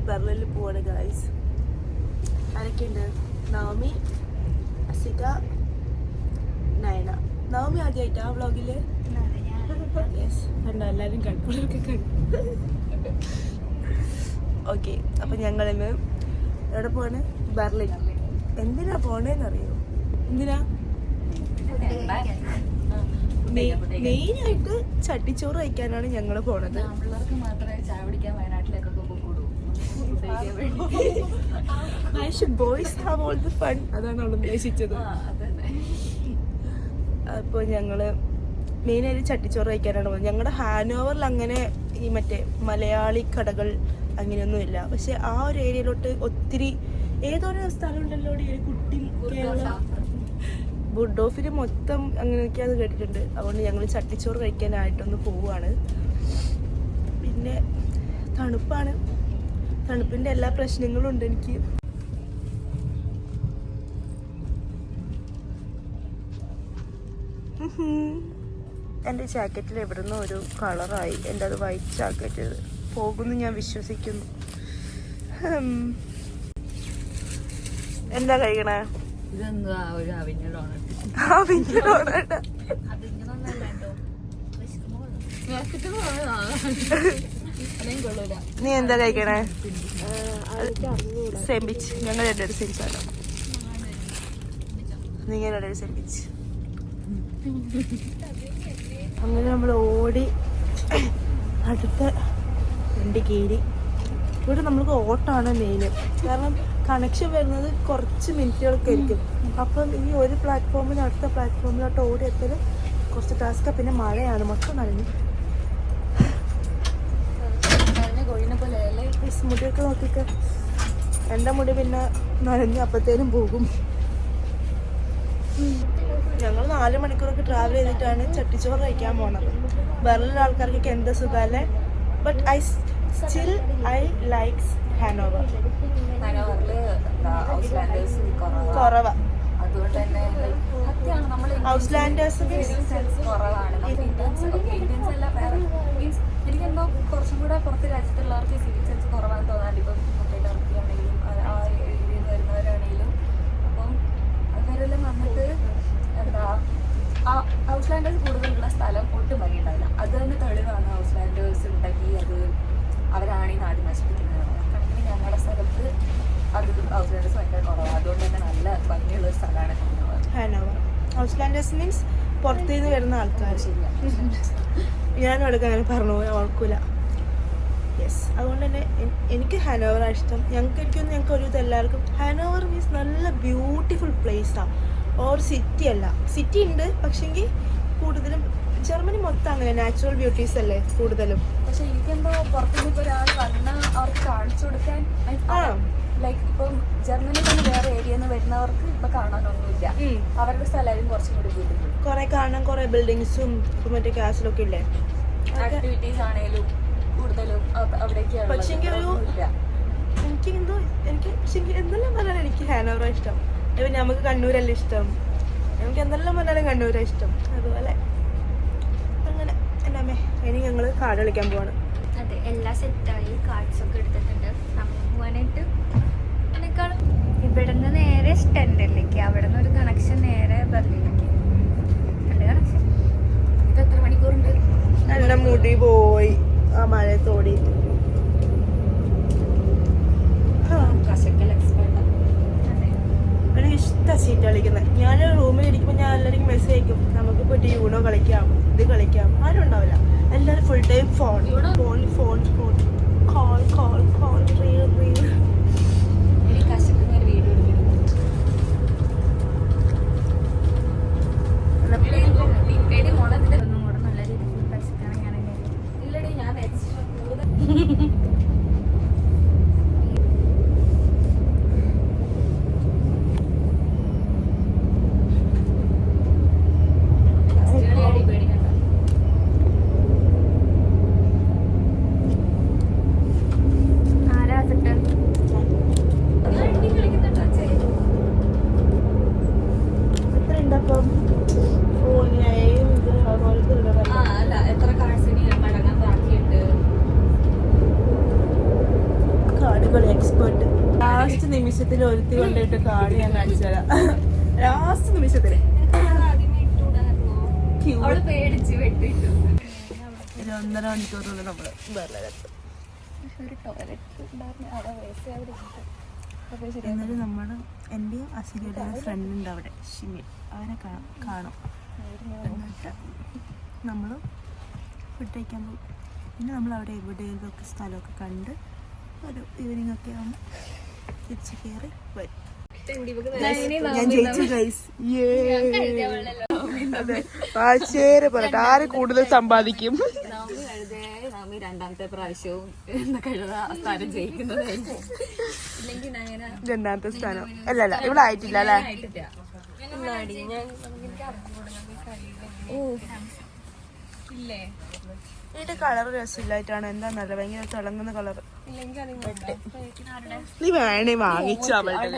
ബെർലിനിൽ പോവാണ് ഗൈസ്. ആരൊക്കെയുണ്ട്? നവമി, അസിക, നയന. നവമി ആദ്യമായിട്ടാ വ്ളോഗില്? യെസ്, കണ്ടോ എല്ലാവരും കണ്ടു. ഓക്കെ, അപ്പം ഞങ്ങളിന്ന് എവിടെ പോവാണ്? ബെർലിൻ. എന്തിനാ പോണേന്നറിയോ? എന്തിനാ? മെയിനായിട്ട് ചട്ടിച്ചോറ് കഴിക്കാനാണ് ഞങ്ങൾ പോണത്. Boys have all the fun, അതാണ് അവൾ ഉദ്ദേശിച്ചത്. അപ്പോൾ ഞങ്ങള് മെയിനായിട്ട് ചട്ടിച്ചോറ് കഴിക്കാനാണ് പോകുന്നത്. ഞങ്ങളുടെ ഹാനോവറിൽ അങ്ങനെ ഈ മറ്റേ മലയാളി കടകൾ അങ്ങനെയൊന്നുമില്ല. പക്ഷെ ആ ഒരു ഏരിയയിലോട്ട് ഒത്തിരി ഏതോരോ സ്ഥലമുണ്ടല്ലോ കുട്ടി ബുഡോഫിൽ മൊത്തം അങ്ങനെയൊക്കെ അത് കേട്ടിട്ടുണ്ട്. അതുകൊണ്ട് ഞങ്ങൾ ചട്ടിച്ചോറ് കഴിക്കാനായിട്ടൊന്ന് പോവുകയാണ്. പിന്നെ തണുപ്പാണ്, തണുപ്പിൻ്റെ എല്ലാ പ്രശ്നങ്ങളും ഉണ്ട് എനിക്ക്. എൻ്റെ ജാക്കറ്റിൽ എവിടുന്ന് ഒരു കളറായി. എൻ്റെ അത് വൈറ്റ് ജാക്കറ്റ് പോകുമെന്ന് ഞാൻ വിശ്വസിക്കുന്നു. എന്താ കഴിക്കണേ? നീ എന്താ കഴിക്കണേ? സെമ്പിച്ച്. ഞങ്ങൾ രണ്ടുപേരും സെയിംസാണ്. നിങ്ങൾ രണ്ടുപേരും സെമ്പിച്ച്. അങ്ങനെ നമ്മൾ ഓടി അടുത്ത വണ്ടി കയറി. ഇവിടെ നമ്മൾക്ക് ഓട്ടമാണ് മെയിൻ. കാരണം കണക്ഷൻ വരുന്നത് കുറച്ച് മിനിറ്റുകൾക്ക് ആയിരിക്കും. അപ്പം ഈ ഒരു പ്ലാറ്റ്ഫോമിൽ അടുത്ത പ്ലാറ്റ്ഫോമിലോട്ട് ഓടി എത്തൽ കുറച്ച് ടാസ്ക്കാണ്. പിന്നെ മഴയാണ്, മൊത്തം നനഞ്ഞു. മുടിയൊക്കെ നോക്കിക്ക. എൻ്റെ മുടി പിന്നെ നനഞ്ഞ് അപ്പത്തേനും പോകും. ഞങ്ങൾ 4 മണിക്കൂറൊക്കെ ട്രാവൽ ചെയ്തിട്ടാണ് ചട്ടിച്ചോറ് കഴിക്കാൻ പോണത്. ബെർലിൻ ആൾക്കാർക്കൊക്കെ എന്താ സുഖമല്ലേ. But I likes Hanover. കുറവാ. ഔസ്ലാൻഡേഴ്സ് എനിക്കെന്തോ കുറച്ചും കൂടെ പുറത്ത് രാജ്യത്തുള്ളവർക്ക് സിവിൽ സെൻസ് കുറവാന്ന് തോന്നാണ്ട്. ഇപ്പം ടർക്കി ആണെങ്കിലും ആ ഏരിയയിൽ നിന്ന് വരുന്നവരാണെങ്കിലും അപ്പം അവരെല്ലാം വന്നിട്ട് എന്താ ഔസ്ലാൻഡേഴ്സ് കൂടുതലുള്ള സ്ഥലം ഒട്ടും ഭംഗിയുണ്ടാവില്ല. അത് തന്നെ തെളിവാണ്. ഔസ്ലാൻഡേഴ്സ് ഉണ്ടെങ്കിൽ അത് അവരാണ് ഈ നാട് നശിപ്പിക്കുന്നത്. കണക്കിന് ഞങ്ങളുടെ സ്ഥലത്ത് അത് ഔസ്ലാൻഡേഴ്സ് ഭയങ്കര കുറവാണ്. അതുകൊണ്ട് തന്നെ നല്ല ഭംഗിയുള്ളൊരു സ്ഥലമാണ് ഹാനോവർ. ഔസ്ലാൻഡേഴ്സ് മീൻസ് പുറത്തുനിന്ന് വരുന്ന ആൾക്കാർ. ഞാനും അടുക്ക അങ്ങനെ പറഞ്ഞു ഓർക്കൂല. യെസ്, അതുകൊണ്ട് തന്നെ എനിക്ക് ഹാനോവറാണ് ഇഷ്ടം. ഞങ്ങൾക്ക് ഒരു എല്ലാവർക്കും ഹാനോവർ മീൻസ് നല്ല ബ്യൂട്ടിഫുൾ പ്ലേസാണ്. ഓർ സിറ്റി അല്ല, സിറ്റി ഉണ്ട് പക്ഷെങ്കിൽ കൂടുതലും ജർമ്മനി മൊത്തം അങ്ങനെ നാച്ചുറൽ ബ്യൂട്ടീസ് അല്ലേ കൂടുതലും. പക്ഷെ എനിക്കെന്തോ പുറത്തുനിന്ന് ഇപ്പോൾ ഒരാൾ വന്ന് അവർക്ക് കാണിച്ചു കൊടുക്കാൻ ലൈക്ക് ഇപ്പം ജർമ്മനിയിൽ നിന്ന് വേറെ ഏരിയയിൽ നിന്ന് വരുന്നവർക്ക് ഇപ്പൊ കാണാനൊന്നുമില്ല. അവരുടെ സ്ഥലമായാലും കുറച്ചും കൂടി ബ്യൂട്ടിഫുൾ. കുറെ കാണാൻ കുറെ ബിൽഡിങ്സും മറ്റേ കാസിലൊക്കെ ഇല്ലേ. ആക്ടിവിറ്റീസ് ആണേലും കൂടുതലും അവിടേക്കാണ്. പക്ഷെങ്കിൽ എനിക്ക് എന്തെല്ലാം പറഞ്ഞാലും എനിക്ക് ഹാനോവർ ഇഷ്ടം. ഇപ്പം നമുക്ക് കണ്ണൂരല്ലേ ഇഷ്ടം. നമുക്ക് എന്തെല്ലാം പറഞ്ഞാലും കണ്ണൂരാണ് ഇഷ്ടം. അതുപോലെ അങ്ങനെ എന്നാമേ ഇനി ഞങ്ങൾ കാർഡ് കളിക്കാൻ പോവാണ്. അതെ, എല്ലാം സെറ്റായി. കാർഡ്സൊക്കെ എടുത്തിട്ടുണ്ട്. സമയം പോകാനായിട്ട് അതിനേക്കാളും ഇവിടെ നിന്ന് നേരെ സ്റ്റെൻഡലിലേക്ക്, അവിടെ നിന്ന് ഒരു കണക്ഷൻ നേരെ ബെർലിനിലേക്ക്. 2 കണക്ഷൻ. ഇത് എത്ര മണിക്കൂറുണ്ട്? നല്ല മുടി പോയി ആ മഴയത്തോടി. എനിക്ക് ഇഷ്ടമാണ് സീറ്റ് കളിക്കുന്നത്. ഞാൻ റൂമിൽ ഇരിക്കുമ്പോൾ ഞാൻ എല്ലാവർക്കും മെസ്സേജ് അയക്കും, നമുക്കിപ്പോൾ യൂണോ കളിക്കാം, ഇത് കളിക്കാം. ആരും ഉണ്ടാവില്ല, എല്ലാവരും full time phone phone phone call call call reel reel. നിമിഷത്തിൽ ഒരുത്തി കൊണ്ടിട്ട് കാർഡ് ഞാൻ കാണിച്ചു തരാം. ലാസ്റ്റ് നിമിഷത്തില് അവള് പേടിച്ച് വെട്ടിട്ടു. 1.5 മണിക്കൂറുള്ള നമ്മള് ബെർലിനെത്തും. ഒരു ടോയ്ലറ്റ് ഉണ്ടായിരുന്നു, അവിടെ വേസ്റ്റ് അവിടെ ഇട്ടു. എന്നിട്ട് നമ്മൾ എൻ്റെയും അസിലിയുടെ ഫ്രണ്ട് ഉണ്ട് അവിടെ, ഷിമി, അവനെ കാണും. എന്നിട്ട് നമ്മൾ ഫുഡ് കഴിക്കാൻ പോകും. പിന്നെ നമ്മൾ അവിടെ എവിടെയെങ്കിലുമൊക്കെ സ്ഥലമൊക്കെ കണ്ട് ഒരു ഈവനിങ് ഒക്കെ ആകുമ്പോൾ തിരിച്ച് കയറി വരും. ഞാൻ ജയിച്ചു ഗൈസ്. അതെ, ആശേരെ പറയട്ടെ, ആര് കൂടുതൽ സമ്പാദിക്കും. രണ്ടാമത്തെ പ്രാവശ്യവും സ്ഥാനം ജയിക്കുന്നതായിരിക്കും. രണ്ടാമത്തെ സ്ഥാനം അല്ലല്ല, ഇവിടെ ആയിട്ടില്ല അല്ലേ? ഇതിന്റെ കളർ രസമില്ലായിട്ടാണ്. എന്താന്നല്ല, ഭയങ്കര തിളങ്ങുന്ന കളർ. നീ വേണേ വാങ്ങിച്ചു അവളുടെ.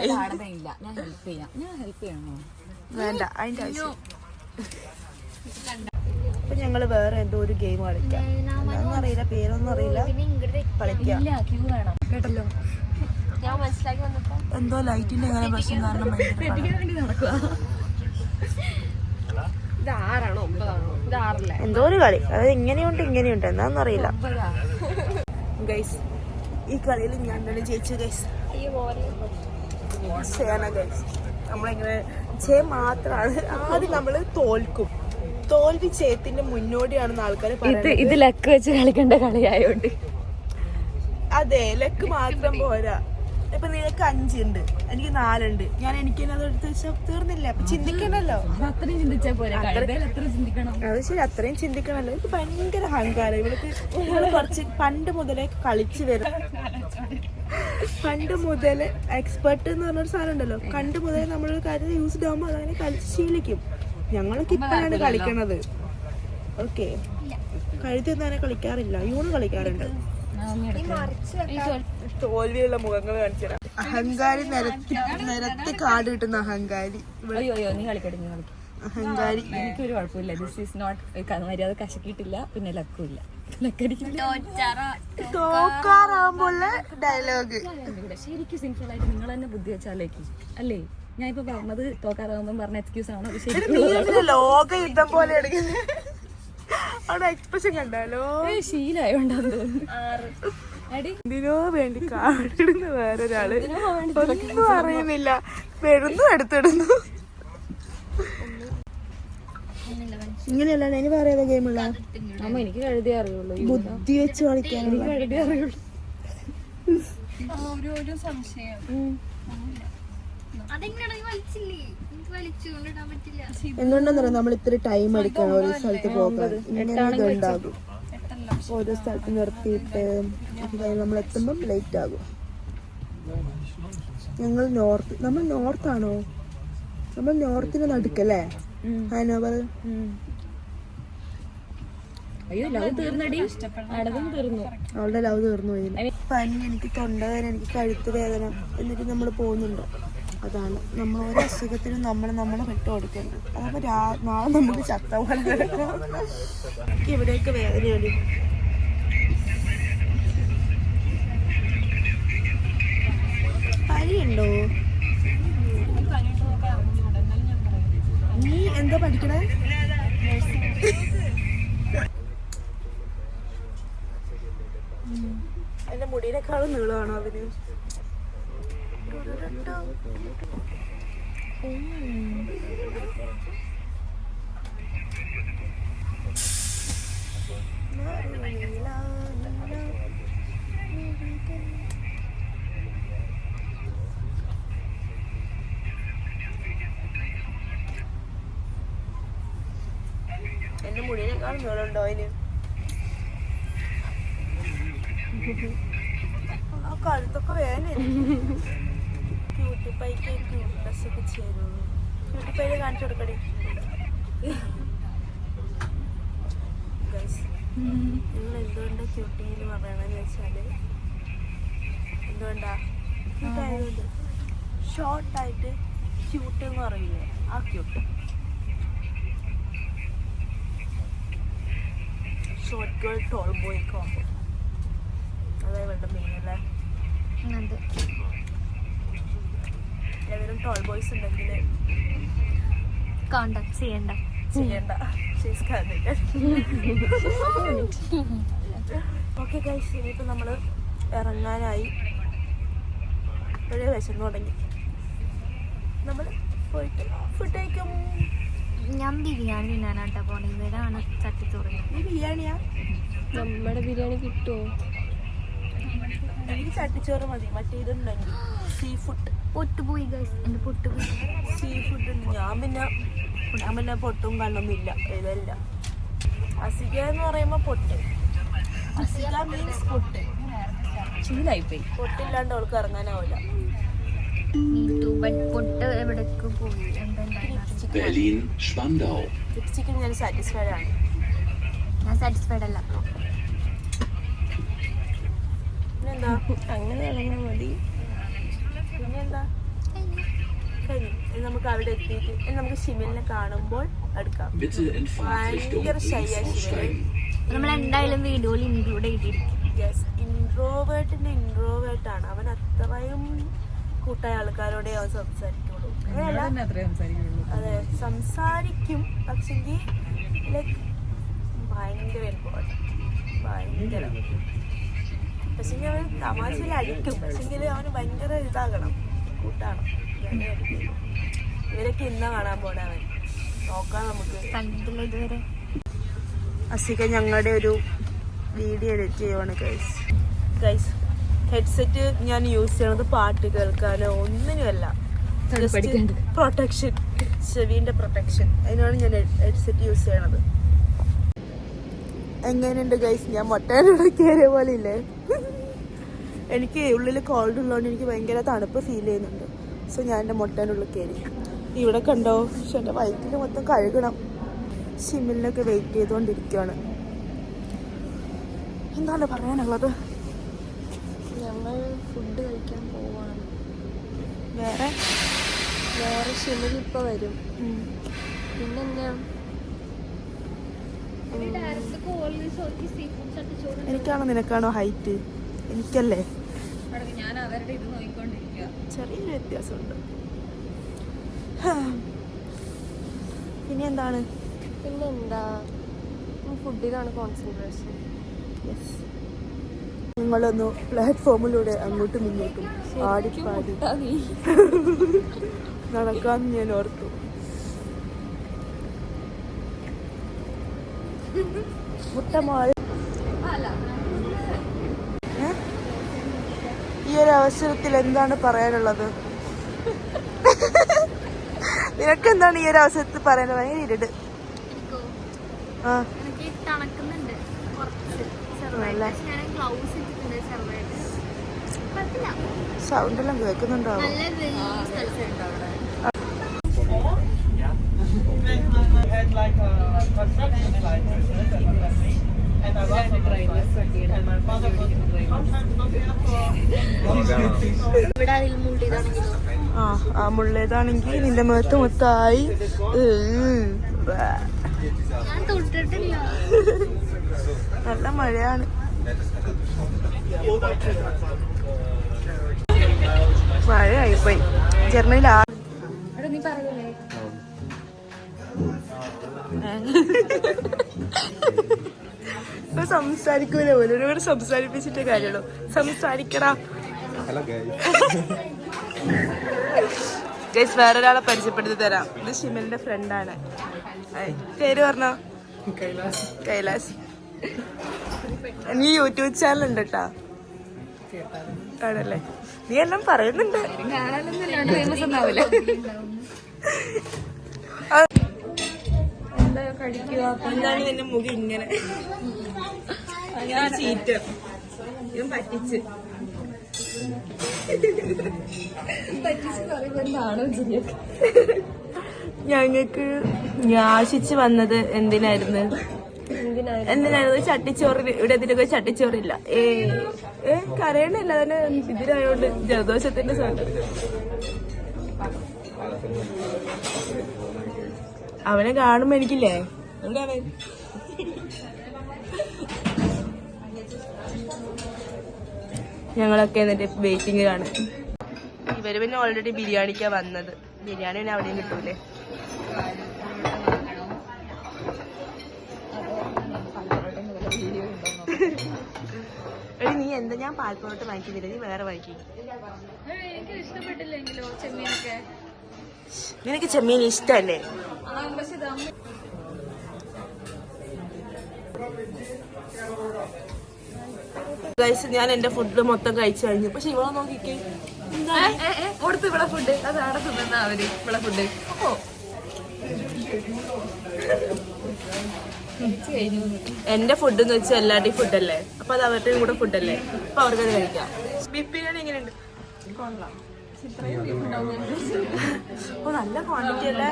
വേണ്ട, അതിന്റെ ആവശ്യം. അപ്പൊ ഞങ്ങള് വേറെ എന്തോ ഒരു ഗെയിം കളിക്കാം. ഒന്നും അറിയില്ല, പേരൊന്നും അറിയില്ല, കളിക്കാം. കേട്ടല്ലോ, ഞാൻ മനസ്സിലാക്കി വന്നപ്പോ എന്തോ ലൈറ്റിന്റെ എങ്ങനെ പ്രശ്നം കാരണം എന്തോ ഒരു കളി. അതായത് ഇങ്ങനെയുണ്ട് ഇങ്ങനെയുണ്ട്, എന്താണെന്ന് അറിയില്ല ഗൈസ്. ഈ കളിയിൽ ഞാൻ തന്നെ ജയിച്ചു ഗൈസ്. ചെയ്യണം ഗൈസ്. നമ്മളിങ്ങനെ മാത്രമാണ് ആദ്യം നമ്മള് തോൽക്കും. തോൽവി ചെയ്യത്തിന്റെ മുന്നോടിയാണെന്ന് ആൾക്കാർ പറയുന്നത്. ഇത് ലക്ക് വെച്ച് കളിക്കേണ്ട കളിയായോണ്ട്. അതെ, ലക്ക് മാത്രം പോരാ. ഇപ്പൊ നിനക്ക് 5 ഉണ്ട്, എനിക്ക് 4 ഉണ്ട്. എനിക്ക് അത് എടുത്ത് വെച്ചാൽ തീർന്നില്ല. അപ്പൊ ചിന്തിക്കണല്ലോ, അത്രയും ചിന്തിച്ചാ പോരാ. അത് ശരി, അത്രയും ചിന്തിക്കണല്ലോ. എനിക്ക് ഭയങ്കര അഹങ്കാരം. ഇവള് കുറച്ച് പണ്ട് മുതലേ കളിച്ചു വരും. പണ്ട് മുതലേ എക്സ്പെർട്ട് എന്ന് പറഞ്ഞൊരു സാധനം ഉണ്ടല്ലോ. പണ്ട് മുതലേ നമ്മളൊരു കാര്യം യൂസ്ഡ് ആകുമ്പോൾ അതങ്ങനെ കളിച്ച് ശീലിക്കും. ഞങ്ങളൊക്കെ ഇപ്പോഴാണ് കളിക്കണത്. ഓക്കെ, കഴുത്തൊന്നും അങ്ങനെ കളിക്കാറില്ല, യൂണ് കളിക്കാറുണ്ട്. തോൽവിയുള്ള മുഖങ്ങൾ കാണിച്ചു തരാം. അഹങ്കാരി നിരത്തി കാട് കിട്ടുന്ന അഹങ്കാരി. അഹങ്കാരി. എനിക്കൊരു കുഴപ്പമില്ല. ദിസ് ഈസ് നോട്ട് മര്യാദ കശക്കിയിട്ടില്ല, പിന്നെ ലക്കും ഇല്ല. തോക്കാറാകുമ്പോഴുള്ള ഡയലോഗ് ശരിക്കും സിമ്പിൾ ആയിട്ട് നിങ്ങൾ തന്നെ ബുദ്ധി വെച്ചാലേക്ക് അല്ലേ? ഞാൻ ഇപ്പൊ പറഞ്ഞത് തോക്കാറാകുമ്പോൾ പറഞ്ഞ എക്സ്ക്യൂസ് ആണോ? ലോക യുദ്ധം പോലെ എടുക്കുന്നത്. അവിടെ എക്സ്പ്രഷൻ കണ്ടാലോ, ശീലമായോണ്ടാന്ന് തോന്നുന്നു. ഇതിനോ വേണ്ടി കാടിടുന്ന വേറൊരാള് ഒന്നും അറിയുന്നില്ല, വരുന്നു എടുത്തിടുന്നു. ഇങ്ങനെയല്ല, ഇനി വേറെ ഏതാ ഗെയിമുള്ള? അമ്മ എനിക്ക് കഴുതേ അറിയുള്ളൂ, ബുദ്ധി വെച്ച് കളിക്കാൻ കഴുതേ അറിയുള്ളൂ. എന്തുകൊണ്ടെന്ന് പറയാം, നമ്മൾ ഇത്ര ടൈം എടുക്കണം ഓരോ സ്ഥലത്ത് പോകാൻ. ഇങ്ങനെ ഇതുണ്ടാകും, ഓരോ സ്ഥലത്ത് നിർത്തിയിട്ട് നമ്മൾ എത്തുമ്പം ലേറ്റ് ആകും. നമ്മൾ നോർത്താണോ? നമ്മൾ നോർത്തിന് നടുക്കല്ലേ ഹാനോവർ. അയ്യോ, ലവ് തീർന്നടി, അടവും തീർന്നു. അവളുടെ ലവ് തീർന്നു പോയി. പനി, എനിക്ക് തൊണ്ടവേദന, എനിക്ക് കഴുത്ത് വേദന, എന്നിട്ട് നമ്മൾ പോകുന്നുണ്ട്. അതാണ് നമ്മൾ ഓരോ അസുഖത്തിനും നമ്മളെ പെട്ട് കൊടുക്കുന്നത്. അതാകുമ്പോൾ നാളെ നമുക്ക് ചത്ത പോലെ കിടക്കാം. ഇവിടെയൊക്കെ വേദനയാണ്. പനിയുണ്ടോ? നീ എന്താ പഠിക്കണേ? എന്റെ മുടിയിനേക്കാളും നീളമാണോ അതിന്? എന്റെ മുടിയിനേക്കാളും നീളമുണ്ടോ അതിന്? ആ കഴുത്തൊക്കെ വേദന. ക്യൂട്ടിപ്പൈക്ക് ക്യൂട്ട്നെസ് ഒക്കെ ചേരുള്ളൂ. ക്യൂട്ടിപ്പൈല് കാണിച്ചു കൊടുക്കണേ. നിങ്ങൾ എന്തുകൊണ്ടാണ് ക്യൂട്ടിന്ന് പറയണമെന്ന് വെച്ചാൽ, എന്തുകൊണ്ടാ ക്യൂട്ടായതുകൊണ്ട്. ഷോർട്ടായിട്ട് ക്യൂട്ട് എന്ന് പറയില്ലേ, ആ cute. Short girl toll boy combo, അതായത് ഇവളുടെ മെയിൻ അല്ലേ? ഏതെങ്കിലും ടോൾ ബോയ്സ് ഉണ്ടെങ്കിൽ കോണ്ടാക്ട് ചെയ്യണ്ട. ഓക്കെ ഗൈസ്, ഇനിയിപ്പോൾ നമ്മൾ ഇറങ്ങാനായി. ഇപ്പോഴേ വിശന്ന് തുടങ്ങി. നമ്മൾ പോയിട്ട് ഫുഡ് കഴിക്കും. ഞാൻ ബിരിയാണി തിന്നാനാട്ടാ പോണേ. ഇവരാണ് ചട്ടിച്ചോറ്. ഈ ബിരിയാണിയാ? നമ്മുടെ ബിരിയാണി കിട്ടുമോ? എനിക്ക് ചട്ടിച്ചോറ് മതി. മറ്റേ ഇതുണ്ടെങ്കിൽ സീ ഫുഡ്. പൊട്ടുപോയി ഗൈസ്, എൻ്റെ പൊട്ടുപോയി. സീ ഫുഡ് ഉണ്ട്. ഞാൻ പിന്നെ പൊട്ടും കണ്ണൊന്നും ഇല്ല, ഇതല്ല. അസിക എന്ന് പറയുമ്പോൾ പൊട്ട്. അസിക മീൻസ് പൊട്ട്. ചൂടായിപ്പോയി. പൊട്ടില്ലാണ്ട് അവൾക്ക് ഇറങ്ങാനാവില്ല. പൊട്ട് എവിടേക്ക് പോയി? Berlin, Spandau. ലിപ്സ്റ്റിക്കിൽ ഞാൻ സാറ്റിസ്ഫൈഡ് ആണ്. ഞാൻ സാറ്റിസ്ഫൈഡ് അല്ല. പിന്നെന്താ? അങ്ങനെ ഇറങ്ങാൻ മതി. പിന്നെന്താ? കഴിഞ്ഞു. ഇനി നമുക്ക് അവിടെ എത്തിയിട്ട് നമുക്ക് ഷിമിലിനെ കാണുമ്പോൾ എടുക്കാം. Bitte in Fahrtrichtung ഭയങ്കര links ഷൈയാ ഷിമിൽ. aussteigen. നമ്മൾ എന്തായാലും വീഡിയോയിൽ ഇൻക്ലൂഡ് ചെയ്തിരിക്കും. യെസ്, ഇൻട്രോവേർട്ടാണ് അവൻ. അത്രയും കൂട്ടായ ആൾക്കാരോടെ അവൻ സംസാരിക്കുള്ളൂ. അങ്ങനെയല്ല, അതെ സംസാരിക്കും, പക്ഷെങ്കിൽ ലൈക്ക് ഭയങ്കര ഇമ്പോർട്ടൻറ്റ്, ഭയങ്കര. പക്ഷെങ്കിൽ അവൻ തമാശയിൽ അടിക്കും, പക്ഷെങ്കിൽ അവന് ഭയങ്കര ഇതാകണം, കൂട്ടാണ്. ഇവരൊക്കെ ഇന്ന കാണാൻ പോണേ അവൻ. നോക്കാം നമുക്ക്. കണ്ടിട്ടില്ല ഇതുവരെ. അസിക ഞങ്ങളുടെ ഒരു വീഡിയോ എഡിറ്റ് ചെയ്യുവാണ് ഗൈസ്. ഹെഡ്സെറ്റ് ഞാൻ യൂസ് ചെയ്യണത് പാട്ട് കേൾക്കാനോ ഒന്നിനുമല്ല, പ്രൊട്ടക്ഷൻ, ചെവിൻ്റെ പ്രൊട്ടക്ഷൻ. അതിനാണ് ഞാൻ ഹെഡ്സെറ്റ് യൂസ് ചെയ്യണത്. എങ്ങനെയുണ്ട് ഗൈസ്? ഞാൻ മൊട്ടയുടെ കയറിയ പോലെ ഇല്ലേ? എനിക്ക് ഉള്ളിൽ കോൾഡ് ഉള്ളതുകൊണ്ട് എനിക്ക് ഭയങ്കര തണുപ്പ് ഫീൽ ചെയ്യുന്നുണ്ട്. സോ ഞാൻ എൻ്റെ മൊട്ടേൻ്റെ ഉള്ളിൽ കയറി. ഇവിടെ കണ്ടോ? പക്ഷെ എൻ്റെ വയറ്റിൽ മൊത്തം കഴുകണം. ഷിമിലിനൊക്കെ വെയിറ്റ് ചെയ്തുകൊണ്ടിരിക്കുകയാണ്. എന്താണ് പറയാനുള്ളത്? ഞങ്ങൾ ഫുഡ് കഴിക്കാൻ പോവാണ്. വേറെ ഷിമിൽ ഇപ്പോൾ വരും. പിന്നെന്നാ? എനിക്കാണോ നിനക്കാണോ ഹൈറ്റ്? എനിക്കല്ലേ. ഞാൻ അവരുടെ ഇത് നോക്കിക്കൊണ്ടിരിക്കുക. ചെറിയൊരു വ്യത്യാസമുണ്ട്. പിന്നെ എന്താണ്? പിന്നെന്താ, ഫുഡിലാണ് കോൺസെൻട്രേഷൻ. യെസ്, നിങ്ങളൊന്ന് പ്ലാറ്റ്ഫോമിലൂടെ അങ്ങോട്ടും ഇങ്ങോട്ടും ആടിപ്പാടി നടക്കാമെന്ന് ഞാൻ ഓർത്തു. മുട്ടമാൾ ഈ ഒരു അവസരത്തിൽ എന്താണ് പറയാനുള്ളത്? നിനക്കെന്താണ് ഈ ഒരു അവസരത്തിൽ പറയാനുള്ളത്? ഭയങ്കര ഇരുട്. ആ, എനിക്ക് തണുക്കുന്നുണ്ട് കുറച്ച് ചെറുതായിട്ട്. പക്ഷെ ഞാൻ ഗ്ലൗസ് ഇട്ടിട്ടുണ്ട് ചെറുതായിട്ട്. കുഴപ്പമില്ല. സൗണ്ട് എല്ലാം കേൾക്കുന്നുണ്ടാവും. നല്ല വലിയ സ്ഥലത്തുണ്ട് അവിടെ. had like a construction site and I was on the site and my father was sometimes not there for ഇവിടെ അതിൽ മുള്ളിയതാണെങ്കിലോ? ആ മുള്ളേതാണെങ്കിൽ നിന്റെ മുഖത്ത് മൊത്തമായി. ഞാൻ തൊട്ടിട്ടില്ല. നല്ല മഴയാണ്. മഴയായിപ്പോയി. ജർമ്മനിയിൽ നീ പറയൂലേ? സംസാരിക്കൂല പോലെ ഒരുപാട് സംസാരിപ്പിച്ചിട്ടേ കാര്യമുള്ളൂ. സംസാരിക്കടാ. ഗൈസ്, വേറൊരാളെ പരിചയപ്പെടുത്തി തരാം. ഇത് ഷിമലിന്റെ ഫ്രണ്ടാണ്. പേര് പറഞ്ഞോ? കൈലാസ്. നീ യൂട്യൂബ് ചാനൽ ഉണ്ട് കേട്ടാ. ആണല്ലേ? നീ എല്ലാം പറയുന്നുണ്ട്. എന്താണ് നിന്റെ മുഖം ഇങ്ങനെ? ചീറ്റർ ഇതും പറ്റിച്ച് ഞങ്ങൾക്ക് ആശിച്ച് വന്നത് എന്തിനായിരുന്നു? ചട്ടിച്ചോറിന്. ഇവിടെ ഇതിനൊക്കെ ചട്ടിച്ചോറില്ല. കരയണില്ല, തന്നെ ഇതിനായോണ്ട് ജലദോഷത്തിന്റെ സാധനം. അവനെ കാണുമ്പോ എനിക്കില്ലേ, എവിടെയാണ്? ഞങ്ങളൊക്കെ എന്നിട്ട് വെയിറ്റിംഗ് കാണും. ഇവര് പിന്നെ ഓൾറെഡി ബിരിയാണിക്കാ വന്നത്. ബിരിയാണി പിന്നെ അവിടെയും കിട്ടൂലേ. എടി നീ എന്താ, ഞാൻ പാൽപ്പൊറോട്ട് വാങ്ങിക്കുന്നില്ല, നീ വേറെ വാങ്ങിക്കും. എനിക്ക് ഇഷ്ടപ്പെട്ടില്ലെങ്കിലോ ചെമ്മീനൊക്കെ. നിനക്ക് ചെമ്മീൻ ഇഷ്ടല്ലേ? പക്ഷെ ഗൈസ്, ഞാൻ എന്റെ ഫുഡ് മൊത്തം കഴിച്ചു കഴിഞ്ഞു. പക്ഷെ ഇവളെ നോക്കിക്കേ, കൊടുത്ത് ഇവിടെ ഫുഡ് അത് അവിടെ തിന്നുന്ന അവര് ഇവിടെ ഫുഡ്. എന്റെ ഫുഡ് എന്ന് വെച്ചാൽ എല്ലാവരുടെയും ഫുഡല്ലേ, അപ്പൊ അത് അവരുടെയും കൂടെ ഫുഡല്ലേ, അപ്പൊ അവർക്കത് കഴിക്കാം. ബീഫ് ബിരിയാണി എങ്ങനെയുണ്ട്? ഓ, നല്ല ക്വാണ്ടിറ്റി അല്ലേ?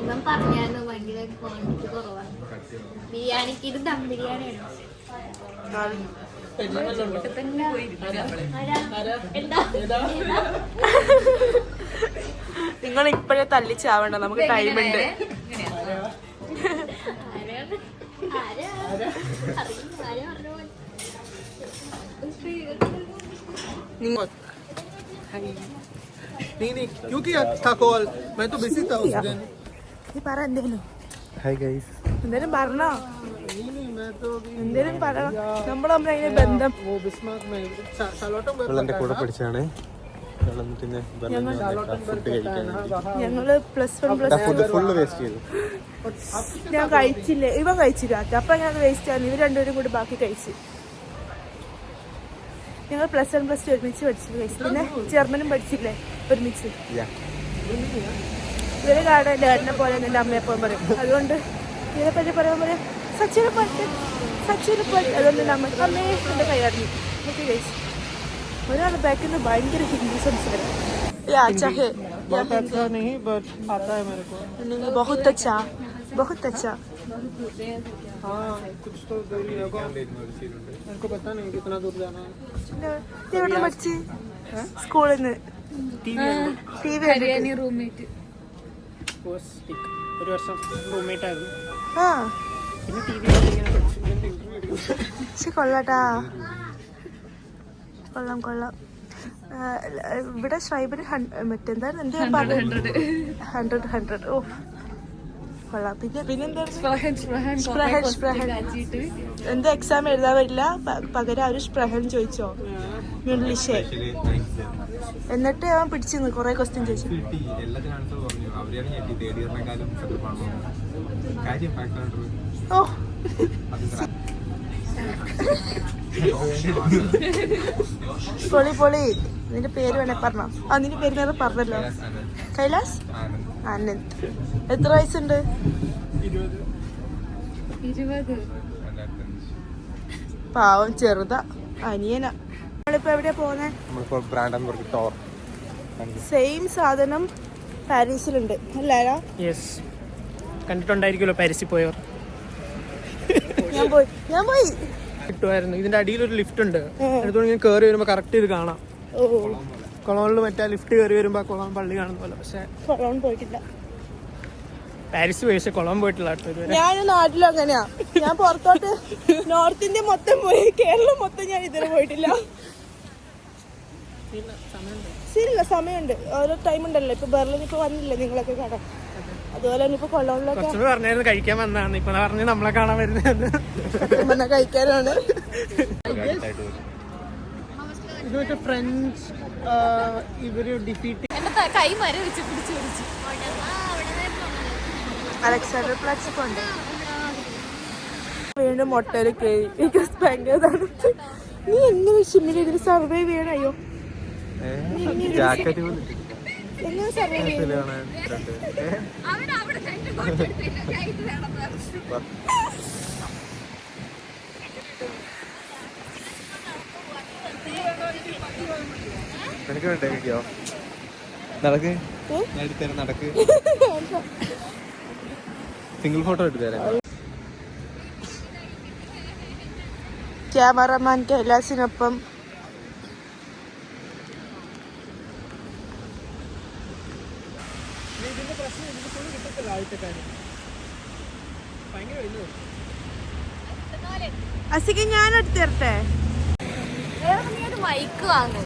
ഇവൻ പറഞ്ഞായിരുന്നു ഭയങ്കര ക്വാണ്ടിറ്റി കുറവാണ് ബിരിയാണിക്ക്. ഇത് ദം ബിരിയാണിയാണ്. നിങ്ങൾ ഇപ്പോഴേ തല്ലിച്ചാവണ്ട, നമുക്ക് ടൈമുണ്ട്. नहीं क्यों किया था कॉल, मैं तो बिजी था उस दिन. നീ പറ എന്തേലും. Hi guys. എന്തേലും പറഞ്ഞോ? नहीं मैं तो എന്തേലും പറ. നമ്മൾ തമ്മിൽ ബന്ധം. वो बिस्मार्क में शालोटम എന്റെ കൂടെ പഠിച്ചാണ്. പിന്നെ ഫുഡ് കഴിക്കാൻ ഞങ്ങള് +1 ഫുള്ള് വേസ്റ്റ് ചെയ്തു. ഞാൻ കഴിച്ചില്ലേ, ഇവ കഴിച്ചില്ല. അപ്പൊ ഞാൻ വേസ്റ്റ് ആണ്. ഇവർ രണ്ടുപേരും കൂടി ബാക്കി കഴിച്ചു. ഞങ്ങൾ +1 +2 ഒരുമിച്ച് പഠിച്ചു കഴിച്ചു. പിന്നെ ജർമ്മനും പഠിച്ചില്ലേ ഒരുമിച്ച്. ഇവരെ കാണാൻ എൻ്റെ ഏട്ടനെ പോലെ എൻ്റെ അമ്മയെപ്പോഴും പറയും. അതുകൊണ്ട് ഇതിനെ പറ്റി പറയുമ്പോൾ പറയും സച്ചിനെ പാട്ട്. അതുകൊണ്ട് എൻ്റെ അമ്മേ എൻ്റെ കൈയാറിഞ്ഞു ഒക്കെ കഴിച്ചു. ഒരാൾ ബാക്കിൽ നിന്ന് ഭയങ്കര ഹിന്ദി സംസാരം. बहुत अच्छा नहीं बट आता है मेरे को. बहुत अच्छा. हाँ कुछ तो दूरी होगा, मेरे को पता नहीं कितना दूर जाना है. എവിടെ പഠിച്ച്? സ്കൂളിൽ നിന്ന് TV ഹരിയാനി റൂംമേറ്റ്. ഒരു വർഷം റൂംമേറ്റ് ആയിരുന്നു. ആ പിന്നെ ടി വി ഇങ്ങനെ പഠിച്ചു. പക്ഷെ കൊള്ളാട്ടാ, കൊള്ളാം. ഇവിടെ ഷ്രൈബിന് മറ്റെന്തായിരുന്നു എന്റെ 100. ഓ കൊള്ളാം. പിന്നെ എന്താ എക്സാം എഴുതാൻ പറ്റില്ല, പകരം അവര് സ്പ്രഹൻ ചോദിച്ചോ ഇംഗ്ലീഷ്. എന്നിട്ട് അവൻ പിടിച്ചു കൊറേ ക്വസ്റ്റ്യൻ ചോദിച്ചു. ഓ പൊളി. നിന്റെ പേര് വേണേ പറഞ്ഞോ? ആ നിന്റെ പേര് നേരെ പറഞ്ഞല്ലോ. കൈലാസ് ആനന്ദ്. എത്ര വയസ്സുണ്ട്? 20. പാവം ചെറുതാ, അനിയനാ. നമ്മളിപ്പോ എവിടെയാ പോകുന്നേ? സെയിം സാധനം പാരീസിലുണ്ട് അല്ലേ? യെസ്, കണ്ടിട്ടുണ്ടായിരിക്കുമല്ലോ പാരീസിൽ പോയവർ. ഞാൻ പോയി കിട്ടുമായിരുന്നു. ഇതിന്റെ അടിയിൽ ഒരു ലിഫ്റ്റ് ഉണ്ട്. അടുത്തോണ്ട് ഇങ്ങനെ കയറി വരുമ്പോ കറക്റ്റ് ഇത് കാണാം. കൊളോണിൽ മറ്റേ ലിഫ്റ്റ് കയറി വരുമ്പോ കൊളോൺ പള്ളി കാണുന്ന പോലെ. പക്ഷെ കൊളോൺ പോയിട്ടില്ല. പാരീസ് പോയി, പക്ഷെ കൊളോൺ പോയിട്ടില്ല കേട്ടോ ഇതുവരെ. ഞാൻ നാട്ടിലും അങ്ങനെയാ. ഞാൻ പുറത്തോട്ട് നോർത്ത് ഇന്ത്യ മൊത്തം പോയി, കേരളം മൊത്തം ഞാൻ ഇതുവരെ പോയിട്ടില്ല. ശരിയല്ല, സമയമുണ്ട്, ഓരോ ടൈം ഉണ്ടല്ലോ. ഇപ്പൊ ബെർലിൻ ഇപ്പൊ വന്നില്ലേ നിങ്ങളൊക്കെ കാണാൻ, അതുപോലെ തന്നെ ഇപ്പൊ കൊള്ളോണിലൊക്കെ പറഞ്ഞായിരുന്നു കഴിക്കാൻ വന്നതാണ്. ഇപ്പൊ പറഞ്ഞു നമ്മളെ കാണാൻ വരുന്നത് കഴിക്കാനാണ്. ഇത് മറ്റേ ഫ്രഞ്ച് ഇവര് ഡിഫീറ്റ് എന്റെ കൈ മരം വെച്ച് പിടിച്ചു. അലക്സാണ്ടർ പ്ലാറ്റ്സ് ഉണ്ട്. വീണ്ടും മൊട്ടയില് കേറി ഭയങ്കര തണുത്ത്. നീ എങ്ങനെ ഷിമ്മിൽ ഇതിന് സർവൈവ് ചെയ്യണയോ? എങ്ങനെ സർവൈവ് ചെയ്യണം? നിനക്ക് വേണ്ടേ കഴിക്കോ? നടക്ക്, ഞാൻ എടുത്തരാം. നടക്ക്, സിംഗിൾ ഫോട്ടോ എടുത്തുതരാം. ക്യാമറമാൻ കൈലാസിനൊപ്പം അസിക്ക് ഞാൻ എടുത്ത് തരട്ടെ? മൈക്ക് വാങ്ങും.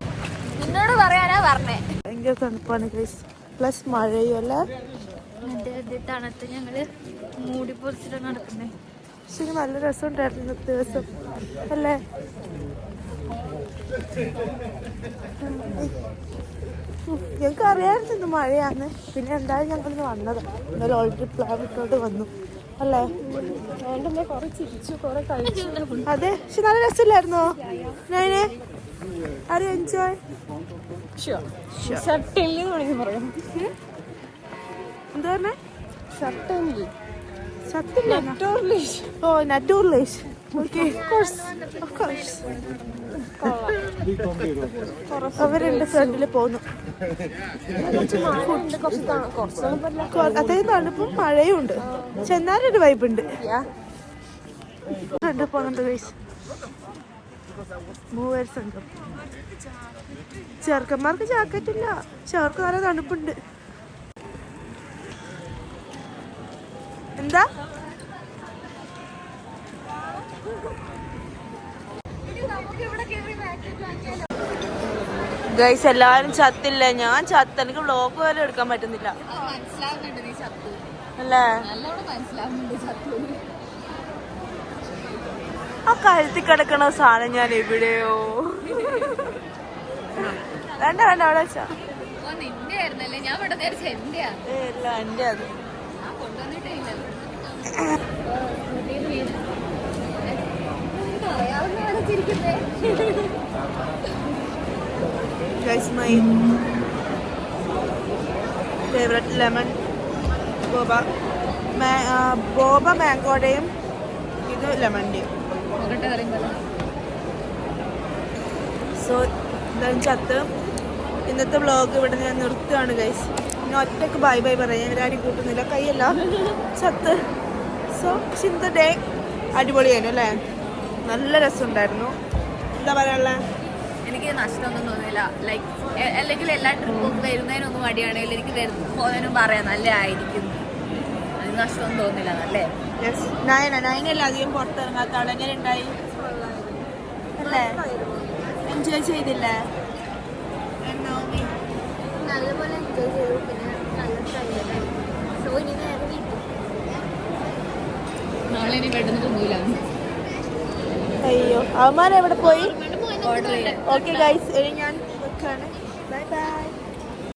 എന്നോട് പറയാനാ പറഞ്ഞേ. ഭയങ്കര തണുപ്പാണ് ഗൈസ്, പ്ലസ് മഴയും അല്ലേ. എന്നിട്ട് തണുത്ത് ഞങ്ങള് മൂടി പൊറിച്ചിട്ട് നടക്കുന്നേ. ശരി, നല്ല രസമുണ്ടായിരുന്നു ഇന്നത്തെ ദിവസം അല്ലേ. ഞങ്ങൾക്ക് അറിയാമായിരുന്നു ഇന്ന് മഴയാന്ന്, പിന്നെ എന്തായാലും ഞങ്ങളിന്ന് വന്നത്. എന്നാലും ഓൾറെഡി പ്ലാൻ ഇട്ടോട്ട് വന്നു അല്ലേ. കുറെ ചിരിച്ചു, കുറെ കഴിച്ചു. അതെ, പക്ഷെ നല്ല രസമില്ലായിരുന്നോ? ഞാന് ആരും എൻജോയ് ഷർട്ടില് പറയാം. എന്താ പറഞ്ഞേ? ഷർട്ടില് സത്യം. ഓ, നറ്റൂർലേഷ്. ഓക്കെ, അവരെന്റെ ഫ്രണ്ടില് പോന്നു. അതായത് തണുപ്പും മഴയും ഉണ്ട്, ചെന്നാലും ഒരു വൈബ് ഉണ്ട്. ഫ്രണ്ട് പോകുന്നുണ്ട് ഗൈസ്, മൂവേഴ്സ് ഉണ്ട്. ചെറുക്കന്മാർക്ക് ജാക്കറ്റ് ഇല്ല, ചെറുക്ക് നല്ല തണുപ്പുണ്ട്. എന്താ ഗൈസ്, എല്ലാരും ചത്തില്ല. ഞാൻ ചത്ത, എനിക്ക് വ്ലോഗ് പോലും എടുക്കാൻ പറ്റുന്നില്ല അല്ലേ. ആ കഴുത്തി കിടക്കണ സാധനം ഞാൻ എവിടെയോ വേണ്ട വേണ്ട അവിടെ വെച്ചാ ഇല്ല, എന്റെ അത് Guys, my favorite lemon boba. ബോബ മാംഗോയുടെയും ഇത് ലെമണിന്റെയും. സോ എന്തായാലും ചത്ത്. ഇന്നത്തെ വ്ളോഗ് ഇവിടെ ഞാൻ നിർത്തുകയാണ് ഗൈസ്. ഞാൻ ഒറ്റക്ക് ബൈ ബൈ പറയാം, ഞാൻ ആരും കൂട്ടുന്നില്ല, കൈയല്ല ചത്ത്. സോ ഇന്നത്തെ ഡേ അടിപൊളിയായിരുന്നു അല്ലേ, നല്ല രസമുണ്ടായിരുന്നു. എന്താ പറയാനുള്ളത്? എനിക്ക് നഷ്ടമൊന്നും തോന്നില്ല. ലൈക്ക് അല്ലെങ്കിൽ എല്ലാ ട്രിപ്പും വരുന്നതിനൊന്നും മടിയാണെങ്കിൽ എനിക്ക് പോകാനും പറയാം നല്ലതായിരിക്കും. അതിന് നഷ്ടമൊന്നും തോന്നില്ല. നല്ലേ. നയനല്ല അധികം പുറത്തിറങ്ങാത്ത ആൾ. എങ്ങനെ ഉണ്ടായി അല്ലേ? എൻജോയ് ചെയ്തില്ലേ? നല്ലപോലെ എൻജോയ് ചെയ്തു. പിന്നെ നല്ല ടൈം. സോ ഇനി നേരെ വീട്ടിൽ നാളെ ഇനി പെട്ടെന്ന് തോന്നൂല. അയ്യോ, അവന്മാരെവിടെ പോയി? ഓക്കെ ഗൈസ്, ഇനി ഞാൻ വെക്കാണ്. Bye by.